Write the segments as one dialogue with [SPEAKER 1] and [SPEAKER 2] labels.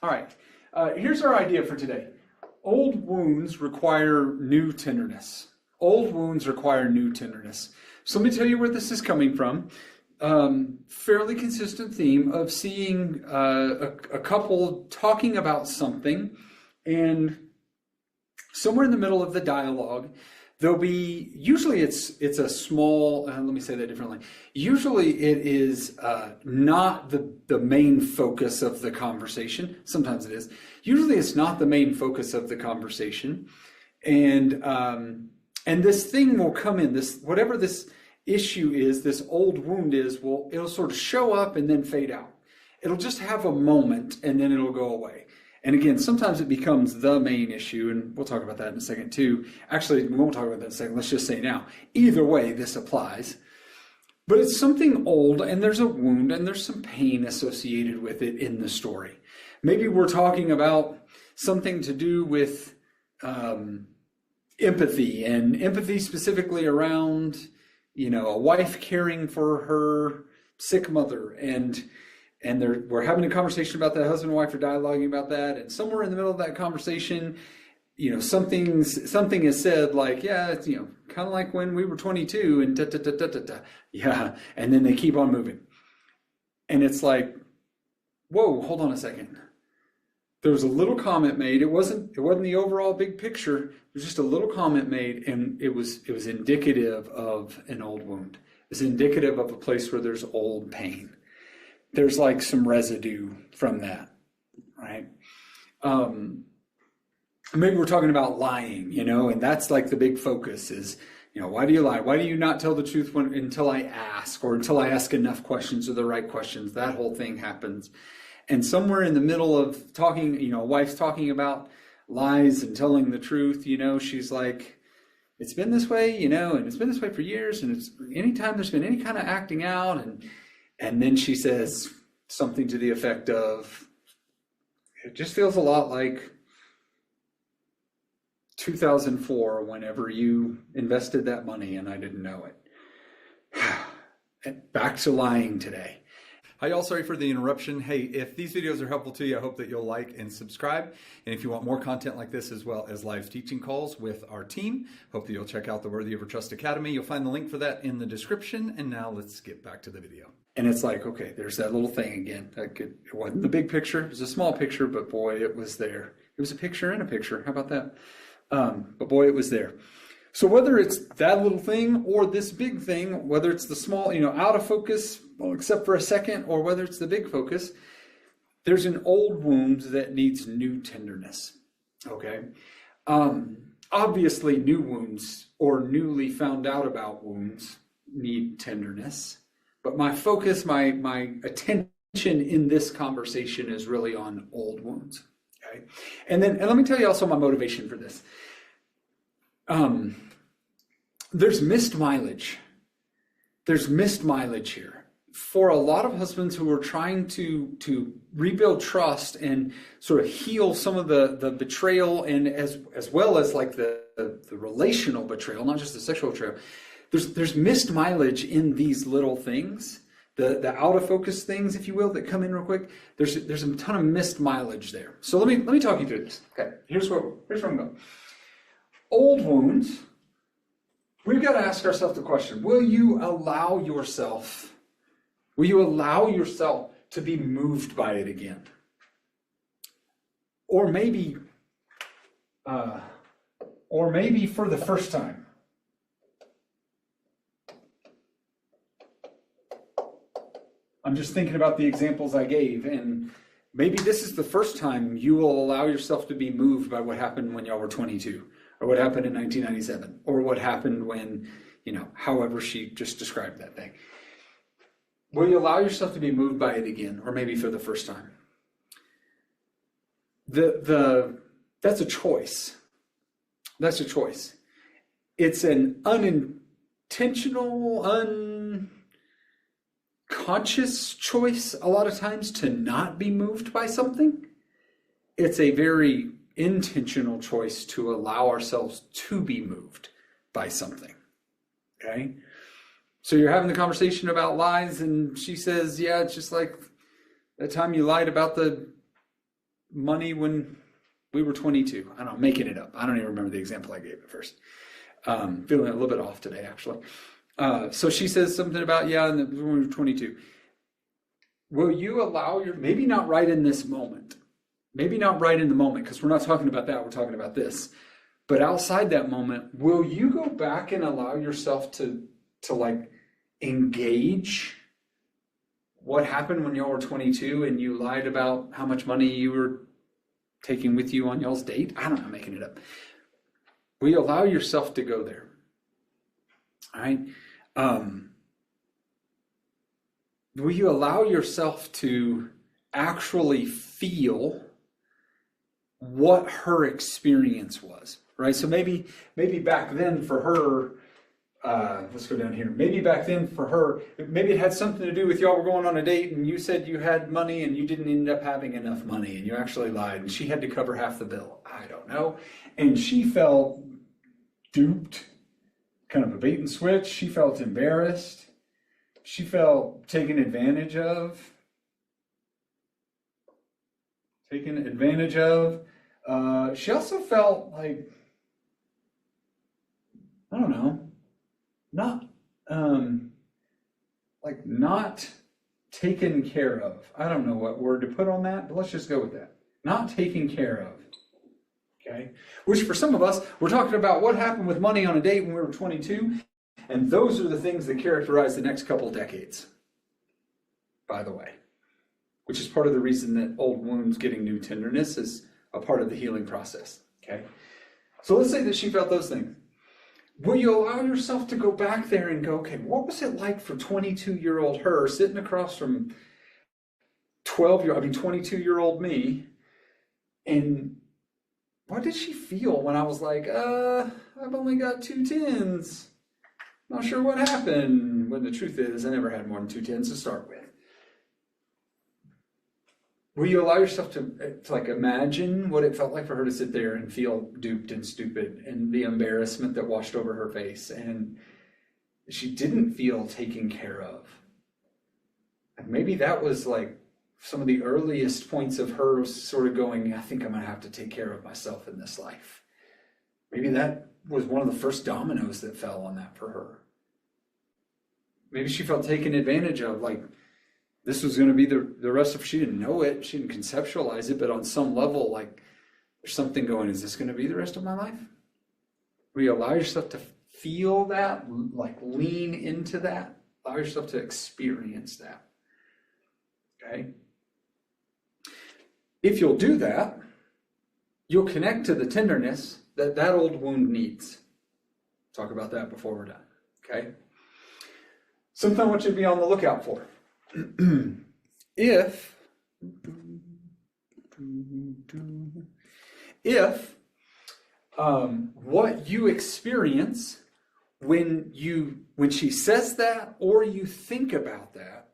[SPEAKER 1] All right, here's our idea for today. Old wounds require new tenderness. Old wounds require new tenderness. So let me tell you where this is coming from. Fairly consistent theme of seeing a couple talking about something, and somewhere in the middle of the dialogue, there'll be, usually it's a small, let me say that differently. Usually it is not the main focus of the conversation. Sometimes it is. Usually it's not the main focus of the conversation. And this thing will come in, this, whatever this issue is, this old wound is, it'll sort of show up and then fade out. It'll just have a moment and then it'll go away. And again, sometimes it becomes the main issue, and we'll talk about that in a second too. Actually, we won't talk about that in a second. Let's just say now. Either way, this applies. But it's something old, and there's a wound, and there's some pain associated with it in the story. Maybe we're talking about something to do with empathy, and empathy specifically around, a wife caring for her sick mother, and we're having a conversation about that. Husband and wife are dialoguing about that, and somewhere in the middle of that conversation, something is said like, yeah, it's, kind of like when we were 22 and da da da da da da. Yeah, and then they keep on moving, and it's like, whoa, hold on a second. There was a little comment made. It wasn't the overall big picture. There was just a little comment made, and it was indicative of an old wound. It's indicative of a place where there's old pain. There's like some residue from that, right? Maybe we're talking about lying, and that's like the big focus is, why do you lie? Why do you not tell the truth until I ask, or until I ask enough questions or the right questions? That whole thing happens. And somewhere in the middle of talking, a wife's talking about lies and telling the truth, she's like, it's been this way, and it's been this way for years, and it's anytime there's been any kind of acting out, and then she says something to the effect of, it just feels a lot like 2004 whenever you invested that money and I didn't know it. Back to lying today. Hi, y'all. Sorry for the interruption. Hey, if these videos are helpful to you, I hope that you'll like and subscribe. And if you want more content like this, as well as live teaching calls with our team, hope that you'll check out the Worthy of Your Trust Academy. You'll find the link for that in the description. And now let's get back to the video. And it's like, okay, there's that little thing again. It wasn't the big picture. It was a small picture, but boy, it was there. It was a picture in a picture. How about that? But boy, it was there. So whether it's that little thing or this big thing, whether it's the small, out of focus, well, except for a second, or whether it's the big focus, there's an old wound that needs new tenderness. Okay. Obviously, new wounds or newly found out about wounds need tenderness. But my focus, my attention in this conversation is really on old wounds. Okay. And let me tell you also my motivation for this. There's missed mileage. There's missed mileage here for a lot of husbands who are trying to rebuild trust and sort of heal some of the betrayal, and as well as like the relational betrayal, not just the sexual betrayal. There's missed mileage in these little things, the out of focus things, if you will, that come in real quick. There's a ton of missed mileage there. So let me talk you through this. Okay, here's where I'm going. Old wounds. We've got to ask ourselves the question, will you allow yourself to be moved by it again? Or maybe for the first time. I'm just thinking about the examples I gave, and maybe this is the first time you will allow yourself to be moved by what happened when y'all were 22. Or what happened in 1997, or what happened when, however she just described that thing. Will you allow yourself to be moved by it again, or maybe for the first time? That's a choice. That's a choice. It's an unintentional, unconscious choice a lot of times to not be moved by something. It's a very intentional choice to allow ourselves to be moved by something. Okay? So you're having the conversation about lies, and she says, yeah, it's just like that time you lied about the money when we were 22. I don't know, making it up. I don't even remember the example I gave at first. Feeling a little bit off today, actually. So she says something about, when we were 22. Will you allow maybe not right in this moment, maybe not right in the moment, because we're not talking about that, we're talking about this. But outside that moment, will you go back and allow yourself to like engage what happened when y'all were 22 and you lied about how much money you were taking with you on y'all's date? I don't know, I'm making it up. Will you allow yourself to go there? All right. Will you allow yourself to actually feel what her experience was? Right. So maybe back then for her, let's go down here. Maybe back then for her, maybe it had something to do with y'all were going on a date and you said you had money and you didn't end up having enough money and you actually lied and she had to cover half the bill. I don't know. And she felt duped, kind of a bait and switch. She felt embarrassed. She felt taken advantage of. She also felt like, I don't know, not taken care of. I don't know what word to put on that, but let's just go with that. Not taken care of. Okay? Which for some of us, we're talking about what happened with money on a date when we were 22, and those are the things that characterize the next couple decades, by the way. Which is part of the reason that old wounds getting new tenderness is a part of the healing process. Okay? So let's say that she felt those things. Will you allow yourself to go back there and go, okay, what was it like for 22-year-old her sitting across from 22-year-old me, and what did she feel when I was like, I've only got 2 10s. Not sure what happened. When the truth is, I never had more than 2 10s to start with. Will you allow yourself to like imagine what it felt like for her to sit there and feel duped and stupid and the embarrassment that washed over her face and she didn't feel taken care of? And maybe that was like some of the earliest points of her sort of going, I think I'm going to have to take care of myself in this life. Maybe that was one of the first dominoes that fell on that for her. Maybe she felt taken advantage of, like this was going to be the rest of, she didn't know it, she didn't conceptualize it, but on some level, like there's something going, is this going to be the rest of my life? Will you allow yourself to feel that, like lean into that, allow yourself to experience that? Okay? If you'll do that, you'll connect to the tenderness that old wound needs. Talk about that before we're done. Okay? Something I want you to be on the lookout for. If what you experience when she says that, or you think about that,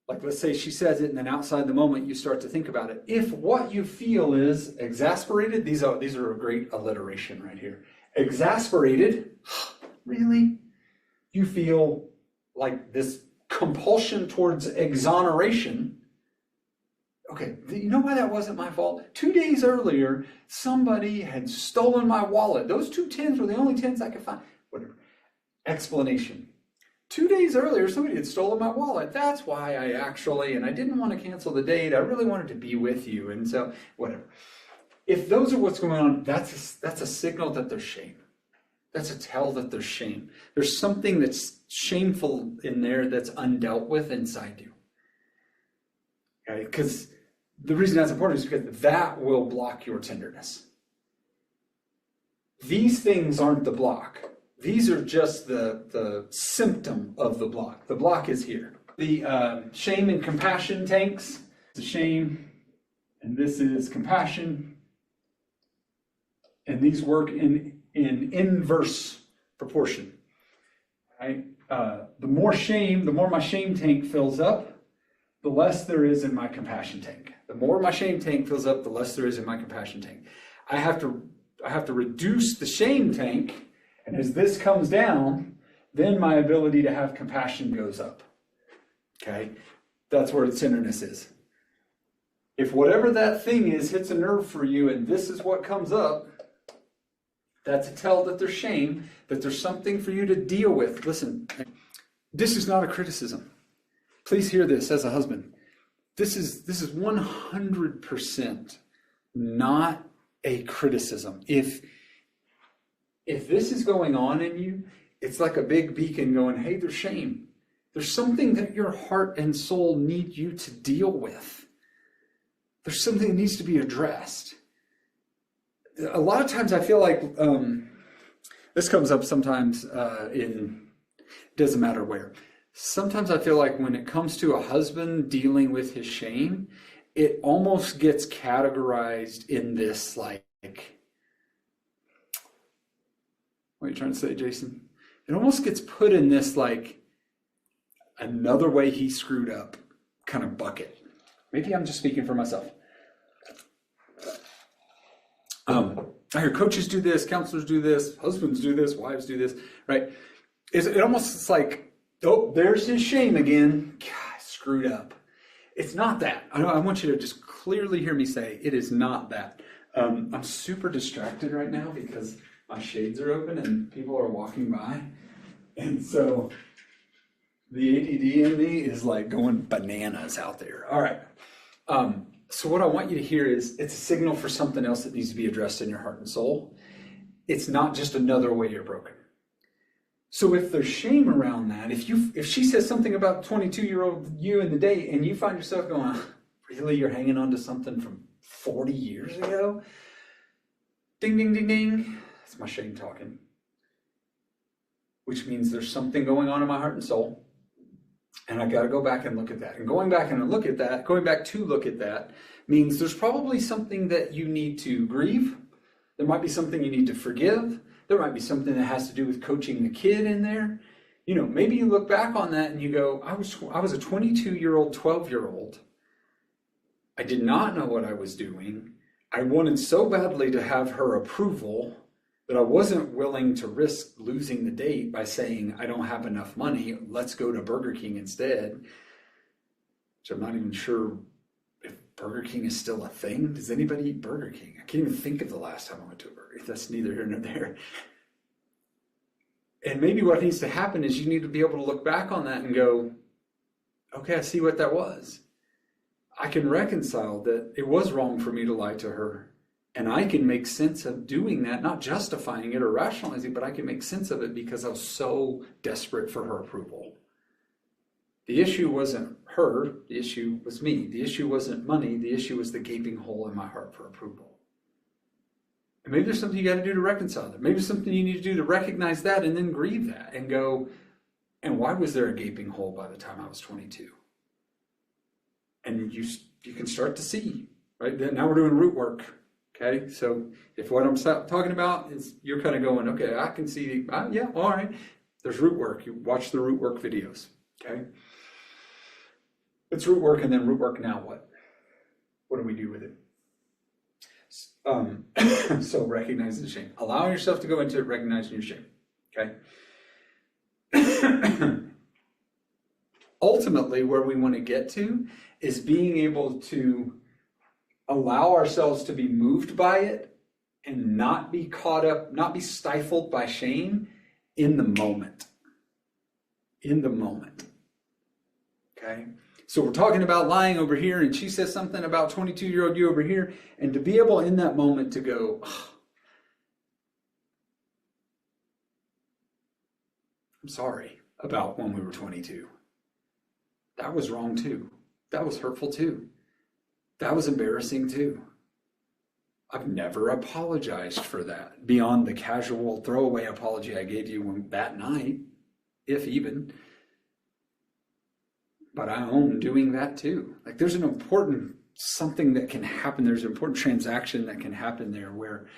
[SPEAKER 1] like let's say she says it and then outside the moment you start to think about it. If what you feel is exasperated, these are a great alliteration right here. Exasperated, really? You feel like this compulsion towards exoneration. Okay, you know why that wasn't my fault? 2 days earlier, somebody had stolen my wallet. Those 2 10s were the only 10s I could find. Whatever. Explanation. 2 days earlier, somebody had stolen my wallet. That's why and I didn't want to cancel the date. I really wanted to be with you. And so, whatever. If those are what's going on, that's a signal that there's shame. That's a tell that there's shame. There's something that's shameful in there that's undealt with inside you. Okay? Because the reason that's important is because that will block your tenderness. These things aren't the block. These are just the symptom of the block. The block is here. The shame and compassion tanks. The shame, and this is compassion. And these work in inverse proportion. Right? The more shame, the more my shame tank fills up, the less there is in my compassion tank. The more my shame tank fills up, the less there is in my compassion tank. I have to reduce the shame tank, and as this comes down, then my ability to have compassion goes up. Okay? That's where the tenderness is. If whatever that thing is hits a nerve for you and this is what comes up, that's a tell that there's shame, that there's something for you to deal with. Listen, this is not a criticism. Please hear this as a husband. This is 100% not a criticism. If this is going on in you, it's like a big beacon going, hey, there's shame. There's something that your heart and soul need you to deal with. There's something that needs to be addressed. A lot of times I feel like this comes up sometimes doesn't matter where. Sometimes I feel like when it comes to a husband dealing with his shame, it almost gets categorized in this like, what are you trying to say, Jason? It almost gets put in this like another way he screwed up kind of bucket. Maybe I'm just speaking for myself. I hear coaches do this, counselors do this, husbands do this, wives do this, right? It almost it's like, oh, there's his shame again. God, screwed up. It's not that. I want you to just clearly hear me say it is not that. I'm super distracted right now because my shades are open and people are walking by. And so the ADD in me is like going bananas out there. All right. So what I want you to hear is it's a signal for something else that needs to be addressed in your heart and soul. It's not just another way you're broken. So if there's shame around that, if she says something about 22-year-old you in the day and you find yourself going, really, you're hanging on to something from 40 years ago? Ding, ding, ding, ding. That's my shame talking. Which means there's something going on in my heart and soul. And I got to go back and look at that. And going back to look at that means there's probably something that you need to grieve. There might be something you need to forgive. There might be something that has to do with coaching the kid in there. You know, maybe you look back on that and you go, I was a 22-year-old, 12-year-old. I did not know what I was doing. I wanted so badly to have her approval that I wasn't willing to risk losing the date by saying, I don't have enough money, let's go to Burger King instead. Which I'm not even sure if Burger King is still a thing. Does anybody eat Burger King? I can't even think of the last time I went to a Burger King. That's neither here nor there. And maybe what needs to happen is you need to be able to look back on that and go, okay, I see what that was. I can reconcile that it was wrong for me to lie to her. And I can make sense of doing that, not justifying it or rationalizing it, but I can make sense of it because I was so desperate for her approval. The issue wasn't her, the issue was me. The issue wasn't money, the issue was the gaping hole in my heart for approval. And maybe there's something you got to do to reconcile that. Maybe there's something you need to do to recognize that and then grieve that and go, and why was there a gaping hole by the time I was 22? And you can start to see, right? Now we're doing root work. Okay, so if what I'm talking about is you're kind of going, okay, I can see, yeah, all right. There's root work. You watch the root work videos. Okay, it's root work, and then root work. Now what? What do we do with it? So recognize the shame. Allow yourself to go into it, recognizing your shame. Okay. Ultimately, where we want to get to is being able to allow ourselves to be moved by it and not be caught up, not be stifled by shame in the moment. In the moment. Okay? So we're talking about lying over here, and she says something about 22-year-old you over here, and to be able in that moment to go, oh, I'm sorry about when we were 22. That was wrong too. That was hurtful too. That was embarrassing too. I've never apologized for that beyond the casual throwaway apology I gave you that night, if even. But I own doing that too. Like there's an important something that can happen. There's an important transaction that can happen there where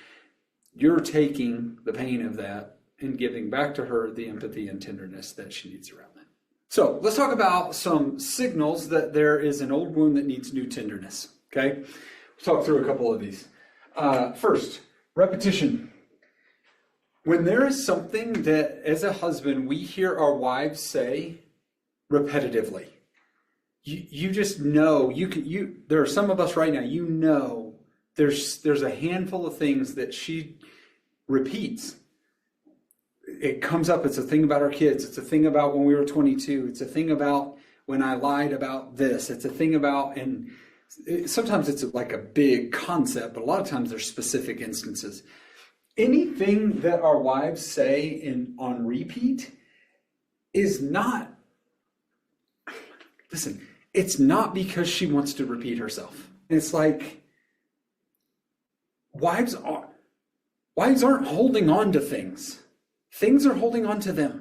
[SPEAKER 1] you're taking the pain of that and giving back to her the empathy and tenderness that she needs around that. So let's talk about some signals that there is an old wound that needs new tenderness. Okay, we'll talk through a couple of these. First, repetition. When there is something that as a husband we hear our wives say repetitively. you just know there are some of us right now, there's a handful of things that she repeats. It comes up, it's a thing about our kids, it's a thing about when we were 22, it's a thing about when I lied about this, it's a thing about, and sometimes it's like a big concept, but a lot of times there's specific instances. Anything that our wives say on repeat is not, listen, it's not because she wants to repeat herself. It's like wives aren't holding on to things. Things are holding on to them.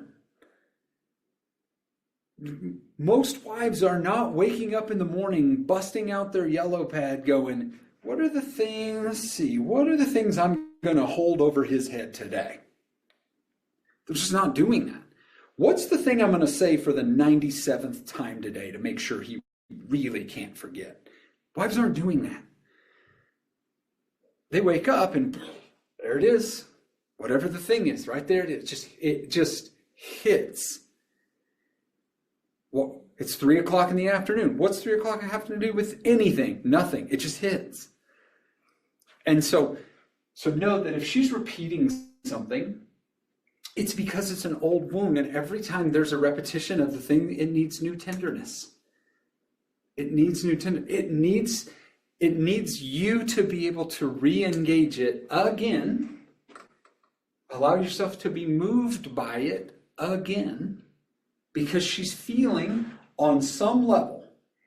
[SPEAKER 1] Most wives are not waking up in the morning, busting out their yellow pad going, what are the things I'm going to hold over his head today? They're just not doing that. What's the thing I'm going to say for the 97th time today to make sure he really can't forget? Wives aren't doing that. They wake up and there it is. Whatever the thing is, right there it is. It just hits. Well, it's 3 o'clock in the afternoon. What's 3 o'clock have to do with anything? Nothing. It just hits. And so know that if she's repeating something, it's because it's an old wound, and every time there's a repetition of the thing, it needs new tenderness. It needs new tenderness. It needs you to be able to re-engage it again. Allow yourself to be moved by it again, because she's feeling on some level.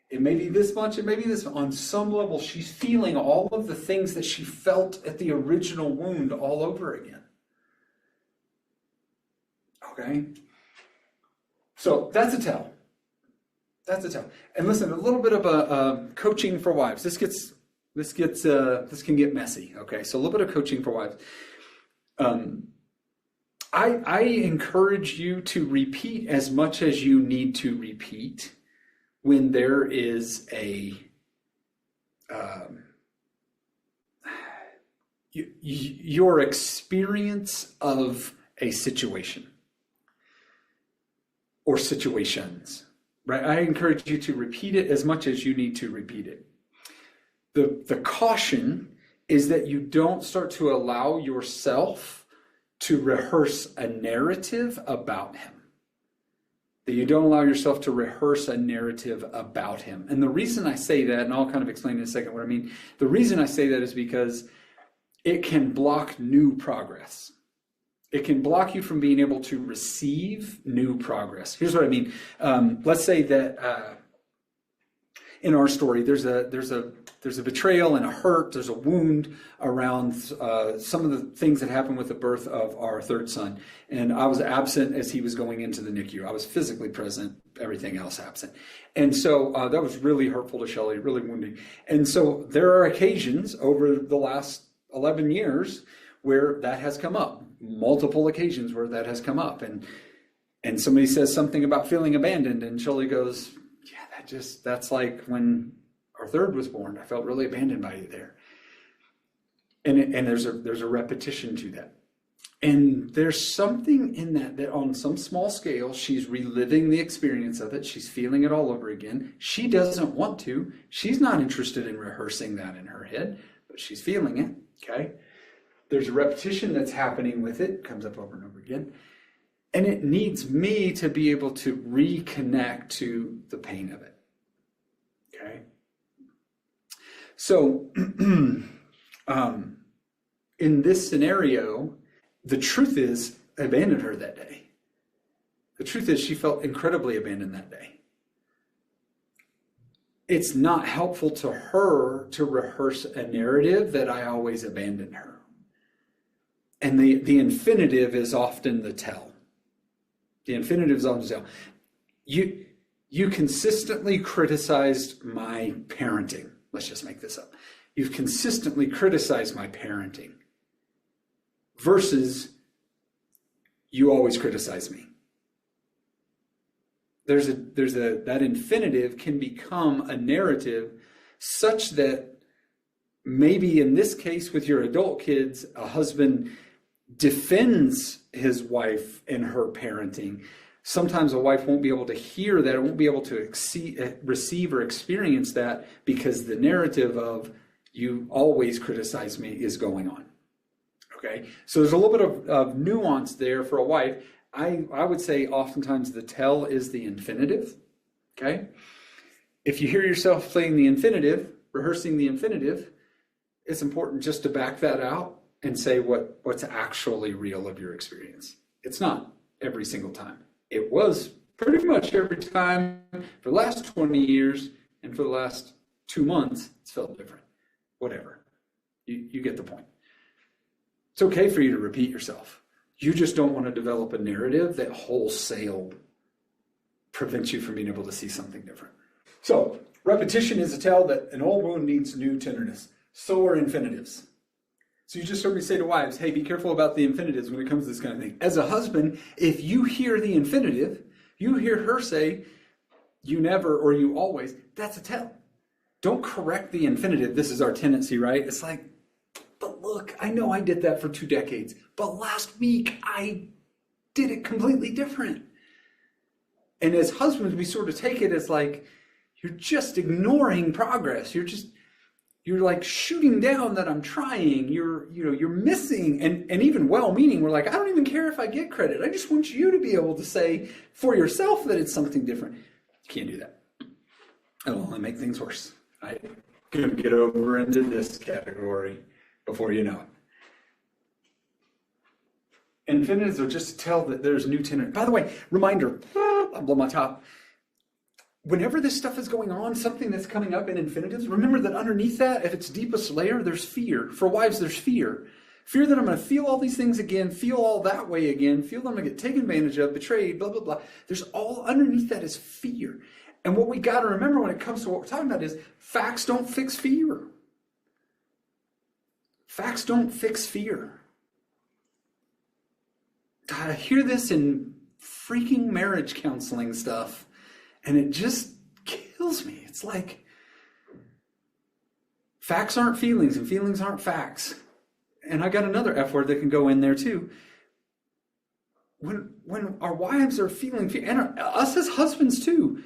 [SPEAKER 1] It may be this much, it may be this, on some level, she's feeling all of the things that she felt at the original wound all over again. Okay? So that's a tell. That's a tell. And listen, a little bit of a coaching for wives. This can get messy. Okay? So a little bit of coaching for wives. I encourage you to repeat as much as you need to repeat when there is your experience of a situation or situations, right? I encourage you to repeat it as much as you need to repeat it. The caution is that you don't start to allow yourself to rehearse a narrative about him. That you don't allow yourself to rehearse a narrative about him. And the reason I say that, and I'll kind of explain in a second what I mean, the reason I say that is because it can block new progress. It can block you from being able to receive new progress. Here's what I mean. Let's say that in our story, there's a betrayal and a hurt. There's a wound around some of the things that happened with the birth of our third son. And I was absent as he was going into the NICU. I was physically present, everything else absent. And so that was really hurtful to Shelley, really wounding. And so there are occasions over the last 11 years where that has come up, multiple occasions where that has come up. And somebody says something about feeling abandoned, and Shelley goes, yeah, that's like when our third was born. I felt really abandoned by you there. And there's a repetition to that. And there's something in that on some small scale, she's reliving the experience of it. She's feeling it all over again. She doesn't want to. She's not interested in rehearsing that in her head, but she's feeling it, okay? There's a repetition that's happening with it. Comes up over and over again. And it needs me to be able to reconnect to the pain of it, okay? So in this scenario, the truth is I abandoned her that day. The truth is she felt incredibly abandoned that day. It's not helpful to her to rehearse a narrative that I always abandon her. And the infinitive is often the tell. The infinitive is often the tell. You consistently criticized my parenting. Let's just make this up. You've consistently criticized my parenting versus you always criticize me. That infinitive can become a narrative such that maybe in this case with your adult kids, a husband defends his wife in her parenting Sometimes a wife won't be able to hear that, or won't be able to receive or experience that because the narrative of you always criticize me is going on. Okay, so there's a little bit of nuance there for a wife. I would say oftentimes the tell is the infinitive. Okay, if you hear yourself playing the infinitive, rehearsing the infinitive, it's important just to back that out and say what's actually real of your experience. It's not every single time. It was pretty much every time for the last 20 years, and for the last 2 months, it's felt different. Whatever. You get the point. It's okay for you to repeat yourself. You just don't want to develop a narrative that wholesale prevents you from being able to see something different. So, repetition is a tell that an old wound needs new tenderness. So are infinitives. So you just heard me say to wives, hey, be careful about the infinitives when it comes to this kind of thing. As a husband, if you hear the infinitive, you hear her say, you never or you always, that's a tell. Don't correct the infinitive. This is our tendency, right? It's like, but look, I know I did that for 2 decades, but last week I did it completely different. And as husbands, we sort of take it as like, you're just ignoring progress. You're like shooting down that I'm trying. You're missing, and even well-meaning. We're like, I don't even care if I get credit. I just want you to be able to say for yourself that it's something different. You can't do that. It'll only make things worse. I'm going to get over into this category before you know it. Infinitives are just to tell that there's new tenor. By the way, reminder, I'll blow my top. Whenever this stuff is going on, something that's coming up in infinitives, remember that underneath that, at its deepest layer, there's fear. For wives, there's fear. Fear that I'm going to feel all these things again, feel all that way again, feel that I'm going to get taken advantage of, betrayed, blah, blah, blah. There's all underneath that is fear. And what we got to remember when it comes to what we're talking about is facts don't fix fear. Facts don't fix fear. God, I hear this in freaking marriage counseling stuff. And it just kills me. It's like, facts aren't feelings and feelings aren't facts. And I got another F word that can go in there too. When our wives are feeling fear, and us as husbands too,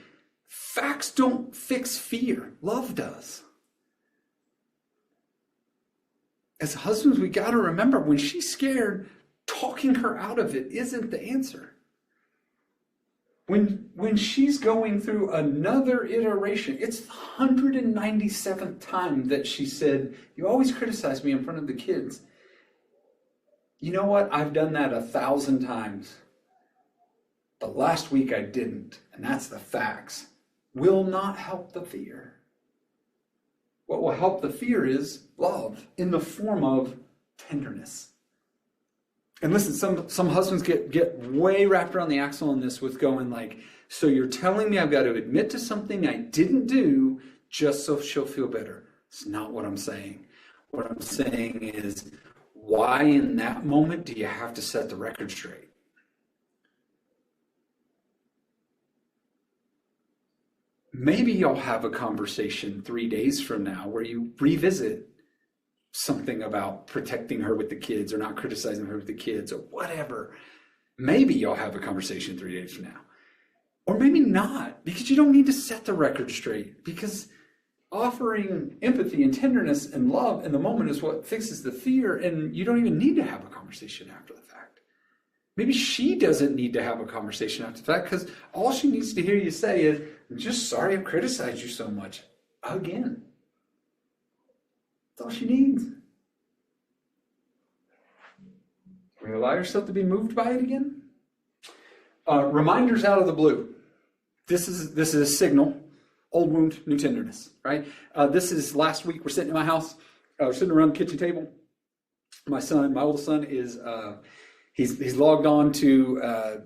[SPEAKER 1] facts don't fix fear. Love does. As husbands, we got to remember when she's scared, talking her out of it isn't the answer. When she's going through another iteration, it's the 197th time that she said, you always criticize me in front of the kids. You know what? I've done that 1,000 times. But last week I didn't, and that's the facts. Will not help the fear. What will help the fear is love in the form of tenderness. And listen, some husbands get way wrapped around the axle on this with going like, so you're telling me I've got to admit to something I didn't do just so she'll feel better. It's not what I'm saying. What I'm saying is, why in that moment do you have to set the record straight? Maybe you'll have a conversation 3 days from now where you revisit something about protecting her with the kids or not criticizing her with the kids or whatever. Maybe you'll have a conversation 3 days from now. Or maybe not, because you don't need to set the record straight, because offering empathy and tenderness and love in the moment is what fixes the fear, and you don't even need to have a conversation after the fact. Maybe she doesn't need to have a conversation after the fact, because all she needs to hear you say is, I'm just sorry I've criticized you so much. Again. That's all she needs. Can you allow yourself to be moved by it again? Reminders out of the blue. This is a signal. Old wound, new tenderness, right? This is last week. We're sitting in my house. We're sitting around the kitchen table. My oldest son is he's logged on to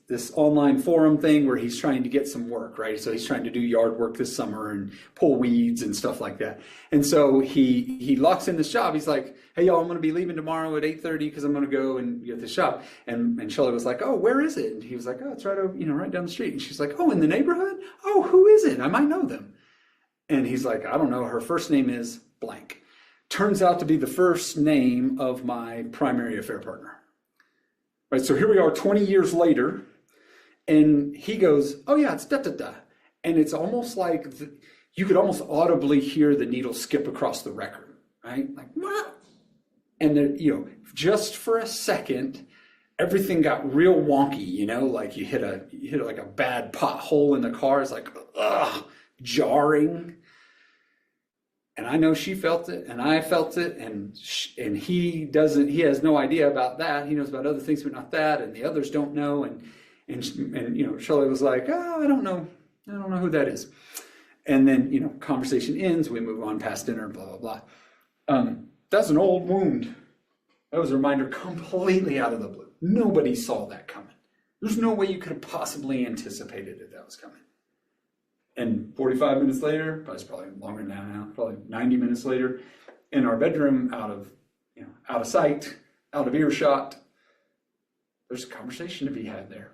[SPEAKER 1] this online forum thing where he's trying to get some work, right? So he's trying to do yard work this summer and pull weeds and stuff like that. And so he locks in this job. He's like, hey, y'all, I'm going to be leaving tomorrow at 8:30 because I'm going to go and get this job. And Shelley was like, oh, where is it? And he was like, oh, it's right over, right down the street. And she's like, oh, in the neighborhood? Oh, who is it? I might know them. And he's like, I don't know. Her first name is blank. Turns out to be the first name of my primary affair partner. Right, so here we are 20 years later, And he goes, oh yeah, it's da-da-da. And it's almost like you could almost audibly hear the needle skip across the record, right? Like, what? And then, just for a second, everything got real wonky, like you hit like a bad pothole in the car. It's like, ugh, jarring. And I know she felt it, and I felt it, and he doesn't. He has no idea about that. He knows about other things, but not that. And the others don't know. And Shelley was like, oh, I don't know who that is. And then conversation ends. We move on past dinner. Blah blah blah. That's an old wound. That was a reminder completely out of the blue. Nobody saw that coming. There's no way you could have possibly anticipated that was coming. And 45 minutes later, but it's probably longer now, probably 90 minutes later, in our bedroom, out of sight, out of earshot, there's a conversation to be had there.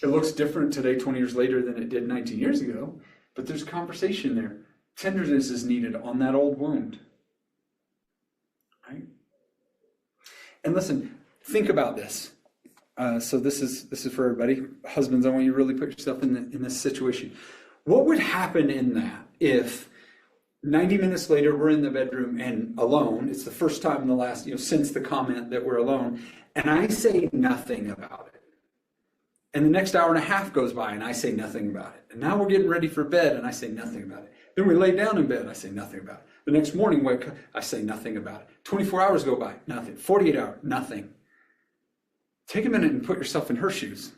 [SPEAKER 1] It looks different today, 20 years later, than it did 19 years ago, but there's conversation there. Tenderness is needed on that old wound. Right? And listen, think about this. So this is for everybody. Husbands, I want you to really put yourself in this situation. What would happen in that if 90 minutes later we're in the bedroom and alone? It's the first time in the last, since the comment that we're alone, and I say nothing about it. And the next hour and a half goes by and I say nothing about it. And now we're getting ready for bed and I say nothing about it. Then we lay down in bed and I say nothing about it. The next morning, wake up, I say nothing about it. 24 hours go by, nothing. 48 hours, nothing. Take a minute and put yourself in her shoes.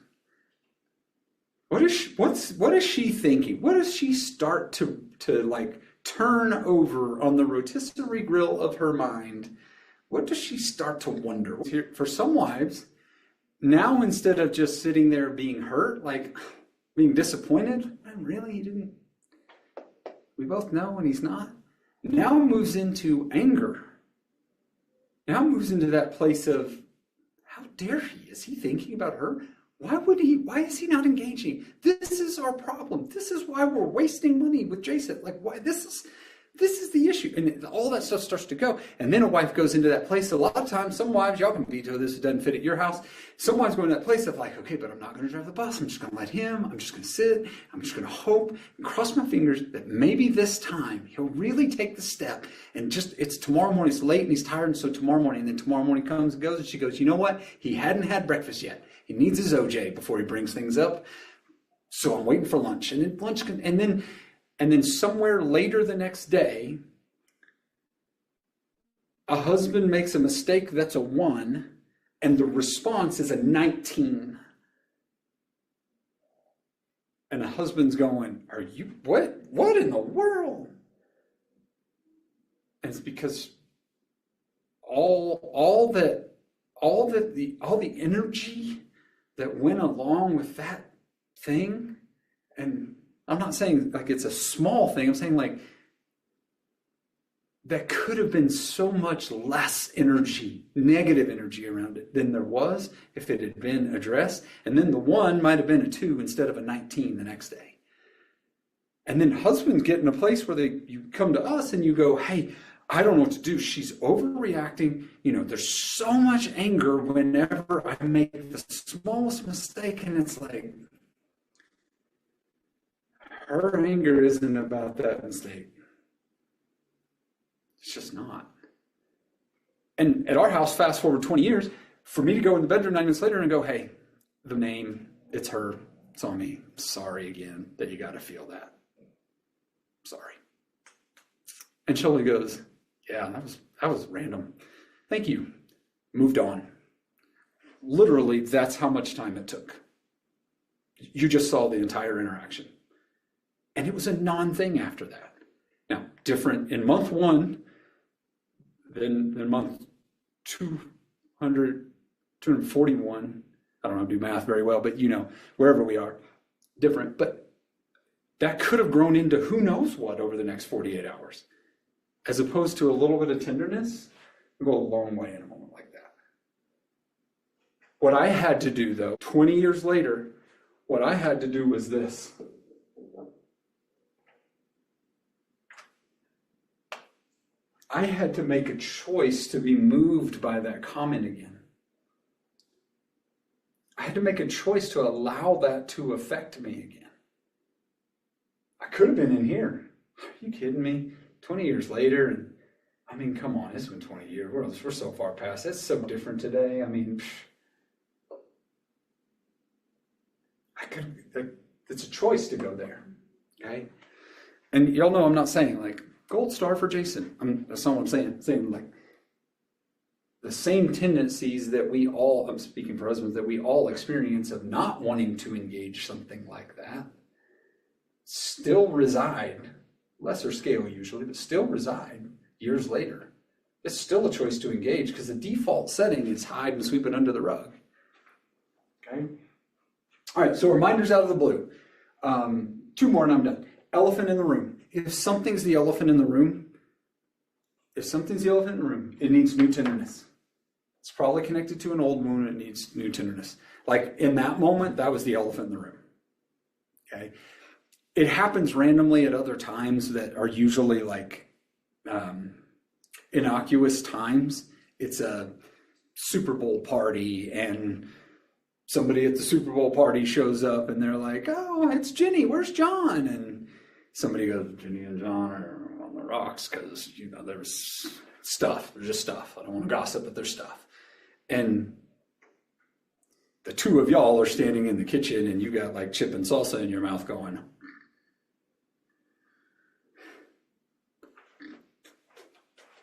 [SPEAKER 1] What is she thinking? What does she start to like turn over on the rotisserie grill of her mind? What does she start to wonder? For some wives, now instead of just sitting there being hurt, like being disappointed, really, he didn't. We both know, and he's not. Now moves into anger. Now moves into that place of, how dare he? Is he thinking about her? Why is he not engaging? This is our problem. This is why we're wasting money with Jason. Like, why this is the issue. And all that stuff starts to go. And then a wife goes into that place. A lot of times, some wives, y'all can veto this, it doesn't fit at your house. Some wives go in that place of like, okay, but I'm not going to drive the bus. I'm just going to let him. I'm just going to sit. I'm just going to hope and cross my fingers that maybe this time he'll really take the step. And it's tomorrow morning. It's late and he's tired. And so tomorrow morning, and then tomorrow morning comes and goes. And she goes, you know what? He hadn't had breakfast yet. He needs his OJ before he brings things up. So I'm waiting for lunch. And then and then somewhere later the next day, a husband makes a mistake that's a 1, and the response is a 19. And the husband's going, "Are you what? What in the world?" And it's because all the energy that went along with that thing, and I'm not saying like it's a small thing, I'm saying like that could have been so much less energy, negative energy around it than there was if it had been addressed. And then the 1 might have been a 2 instead of a 19 the next day. And then husbands get in a place where you come to us and you go, hey, I don't know what to do. She's overreacting. There's so much anger whenever I make the smallest mistake. And it's like, her anger isn't about that mistake. It's just not. And at our house, fast forward 20 years, for me to go in the bedroom 9 minutes later and go, hey, the name, it's her, it's on me. Sorry again that you got to feel that. Sorry. And Shelley goes, yeah, that was random. Thank you. Moved on. Literally, that's how much time it took. You just saw the entire interaction. And it was a non-thing after that. Now, different in month 1 than month 241. I don't know, do math very well, but wherever we are, different. But that could have grown into who knows what over the next 48 hours. As opposed to a little bit of tenderness, go a long way in a moment like that. What I had to do, though, 20 years later, what I had to do was this. I had to make a choice to be moved by that comment again. I had to make a choice to allow that to affect me again. I could have been in here. Are you kidding me? 20 years later, and I mean, come on, it's been 20 years. We're so far past. It's so different today. I mean, it's a choice to go there, okay? And y'all know I'm not saying like gold star for Jason. That's not what I'm saying. I'm saying like the same tendencies that we all, I'm speaking for husbands, that we all experience of not wanting to engage something like that still reside, lesser scale usually, but still reside years later. It's still a choice to engage because the default setting is hide and sweep it under the rug. Okay? All right, so reminders out of the blue. 2 more and I'm done. Elephant in the room. If something's the elephant in the room, it needs new tenderness. It's probably connected to an old wound. It needs new tenderness. Like in that moment, that was the elephant in the room. Okay? It happens randomly at other times that are usually like innocuous times. It's a Super Bowl party and somebody at the Super Bowl party shows up and they're like, oh, it's Jenny, where's John? And somebody goes, Jenny and John are on the rocks because, there's stuff. There's just stuff. I don't want to gossip, but there's stuff. And the 2 of y'all are standing in the kitchen and you got like chip and salsa in your mouth going,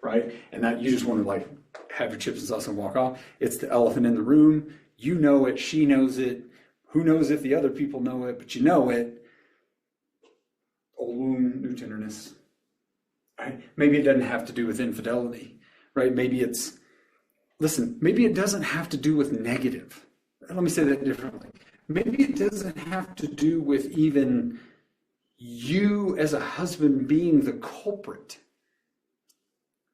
[SPEAKER 1] right? And that you just want to like have your chips and salsa and walk off. It's the elephant in the room. You know it. She knows it. Who knows if the other people know it, but you know it. Old wound, new tenderness. Right? Maybe it doesn't have to do with infidelity, right? Maybe it doesn't have to do with negative. Let me say that differently. Maybe it doesn't have to do with even you as a husband being the culprit.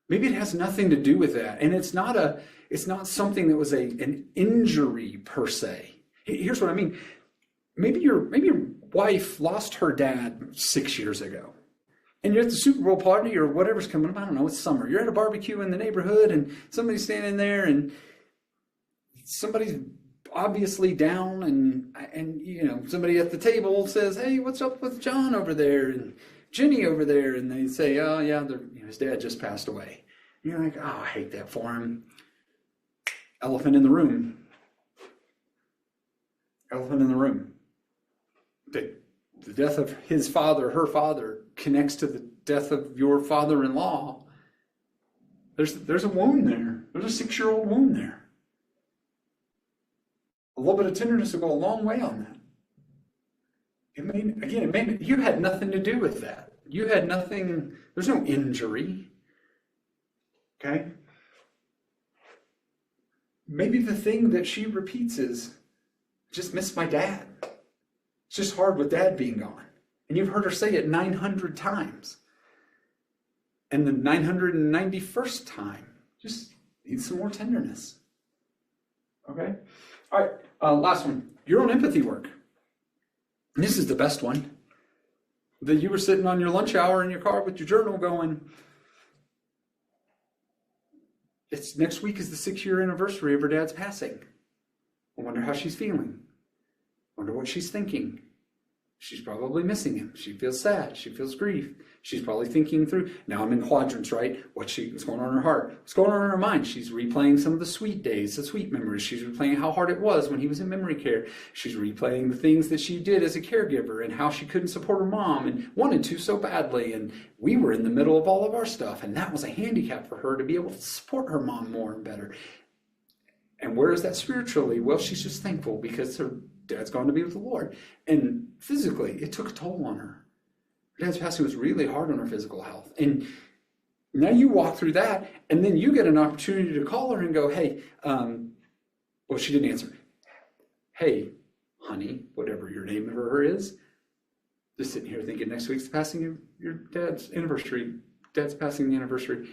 [SPEAKER 1] Maybe it has nothing to do with that. And it's not something that was an injury per se. Here's what I mean. Maybe your wife lost her dad 6 years ago. And you're at the Super Bowl party or whatever's coming up. I don't know, it's summer. You're at a barbecue in the neighborhood and somebody's standing there and somebody's obviously down and somebody at the table says, hey, what's up with John over there and Jenny over there? And they say, oh yeah, his dad just passed away. And you're like, oh, I hate that for him. Elephant in the room. Elephant in the room. The death of his father, her father, connects to the death of your father-in-law. There's a wound there. There's a 6-year-old wound there. A little bit of tenderness will go a long way on that. You had nothing to do with that. You had nothing, there's no injury. Okay? Maybe the thing that she repeats is, just miss my dad. It's just hard with dad being gone. And you've heard her say it 900 times. And the 991st time, just need some more tenderness. Okay? All right, last one. Your own empathy work. And this is the best one. That you were sitting on your lunch hour in your car with your journal going, next week is the 6-year anniversary of her dad's passing. I wonder how she's feeling. Wonder what she's thinking. She's probably missing him. She feels sad. She feels grief. She's probably thinking through. Now I'm in quadrants, right? What's going on in her heart? What's going on in her mind? She's replaying some of the sweet days, the sweet memories. She's replaying how hard it was when he was in memory care. She's replaying the things that she did as a caregiver and how she couldn't support her mom and wanted to so badly. And we were in the middle of all of our stuff. And that was a handicap for her to be able to support her mom more and better. And where is that spiritually? Well, she's just thankful because her dad's gone to be with the Lord. And physically, it took a toll on her. Her dad's passing was really hard on her physical health. And now you walk through that, and then you get an opportunity to call her and go, hey, well, she didn't answer. Hey, honey, whatever your name of her is, just sitting here thinking next week's the passing of your dad's anniversary. Dad's passing the anniversary.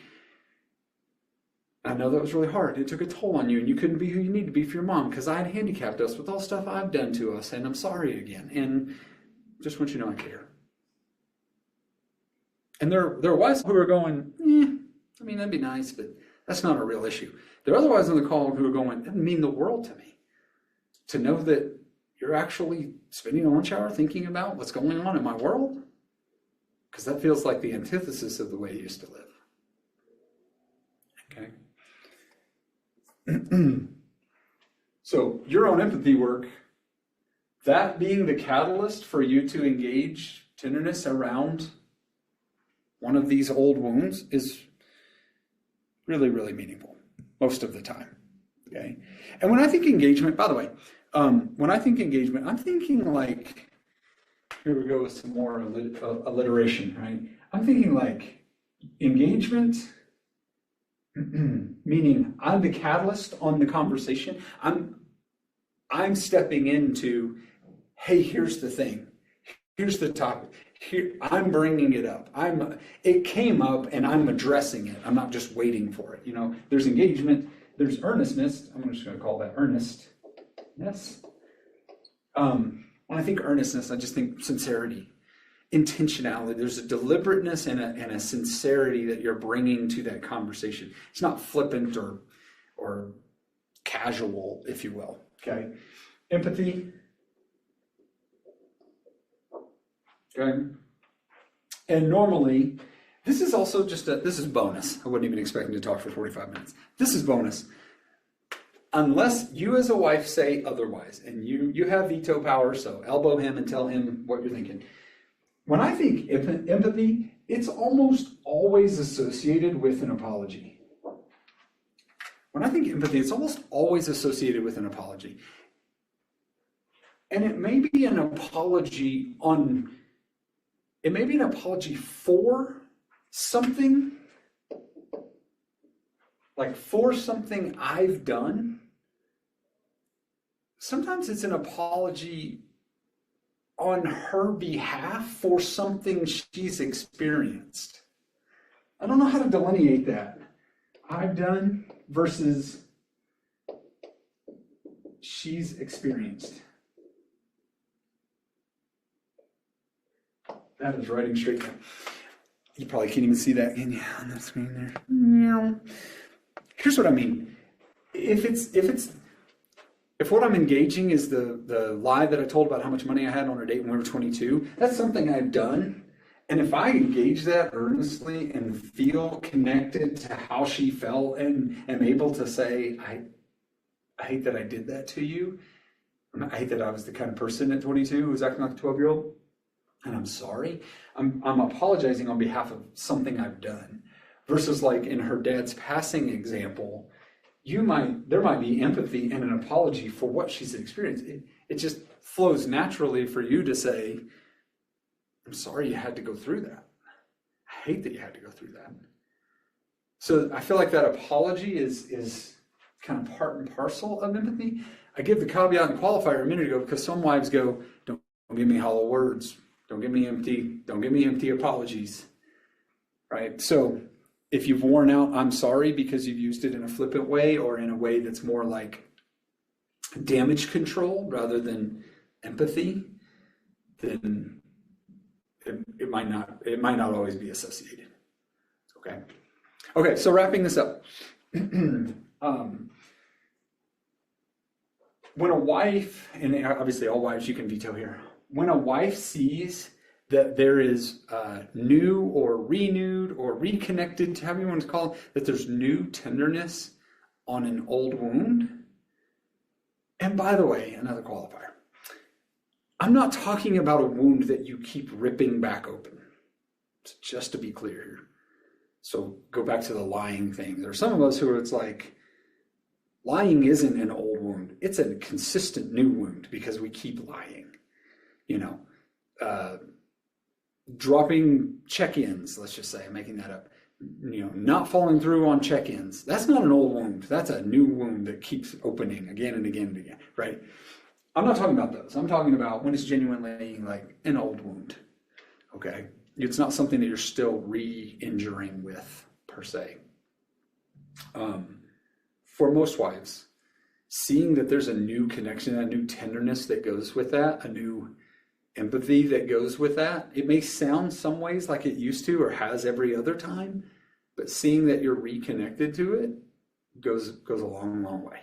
[SPEAKER 1] I know that was really hard. It took a toll on you, and you couldn't be who you need to be for your mom because I had handicapped us with all stuff I've done to us, and I'm sorry again. And just want you to know I care. And there are wives who are going, that'd be nice, but that's not a real issue. There are other wives on the call who are going, that would mean the world to me. to know that you're actually spending a lunch hour thinking about what's going on in my world? Because that feels like the antithesis of the way you used to live. Okay. So your own empathy work, that being the catalyst for you to engage tenderness around one of these old wounds, is really, really meaningful most of the time. Okay. And when I think engagement, by the way, when I think engagement, I'm thinking like, here we go with some more alliteration, right? I'm thinking like engagement, meaning I'm the catalyst on the conversation. I'm stepping into, hey, here's the thing. Here's the topic. Here, I'm bringing it up. It came up and I'm addressing it. I'm not just waiting for it. You know, there's engagement, there's earnestness. I'm just going to call that earnestness. When I think earnestness, I just think sincerity, intentionality. There's a deliberateness and a sincerity that you're bringing to that conversation. It's not flippant or casual, if you will. Okay. Empathy. Okay. And normally, this is also this is bonus. I wasn't even expecting to talk for 45 minutes. This is bonus. Unless you as a wife say otherwise, and you have veto power, so elbow him and tell him what you're thinking. When I think empathy, it's almost always associated with an apology. When I think empathy, it's almost always associated with an apology. And it may be an apology for something, like for something I've done. Sometimes it's an apology on her behalf for something she's experienced. I don't know how to delineate that. I've done versus she's experienced. That is writing straight down. You probably can't even see that, can you, on the screen there? No. Here's what I mean. If what I'm engaging is the lie that I told about how much money I had on a date when we were 22, that's something I've done. And if I engage that earnestly and feel connected to how she felt and am able to say, I hate that I did that to you. I hate that I was the kind of person at 22 who was acting like a 12-year-old. And I'm sorry. I'm apologizing on behalf of something I've done. Versus like in her dad's passing example, there might be empathy and an apology for what she's experienced. It just flows naturally for you to say, I'm sorry you had to go through that. I hate that you had to go through that. So I feel like that apology is kind of part and parcel of empathy. I give the caveat and qualifier a minute ago because some wives go, don't give me hollow words. Don't give me empty apologies. Right? So if you've worn out, I'm sorry because you've used it in a flippant way or in a way that's more like damage control rather than empathy, then it might not always be associated. Okay, so wrapping this up. When a wife, and obviously all wives you can veto here, when a wife sees that there is new or renewed or reconnected, however you want to call it, that there's new tenderness on an old wound. And by the way, another qualifier. I'm not talking about a wound that you keep ripping back open. So just to be clear here. So go back to the lying thing. There are some of us who it's like, lying isn't an old wound. It's a consistent new wound because we keep lying. Dropping check-ins, let's just say, I'm making that up. Not following through on check-ins. That's not an old wound. That's a new wound that keeps opening again and again and again, right? I'm not talking about those. I'm talking about when it's genuinely like an old wound, okay? It's not something that you're still re-injuring with, per se. For most wives, seeing that there's a new connection, a new tenderness that goes with that, a new empathy that goes with that. It may sound some ways like it used to or has every other time, but seeing that you're reconnected to it goes a long, long way.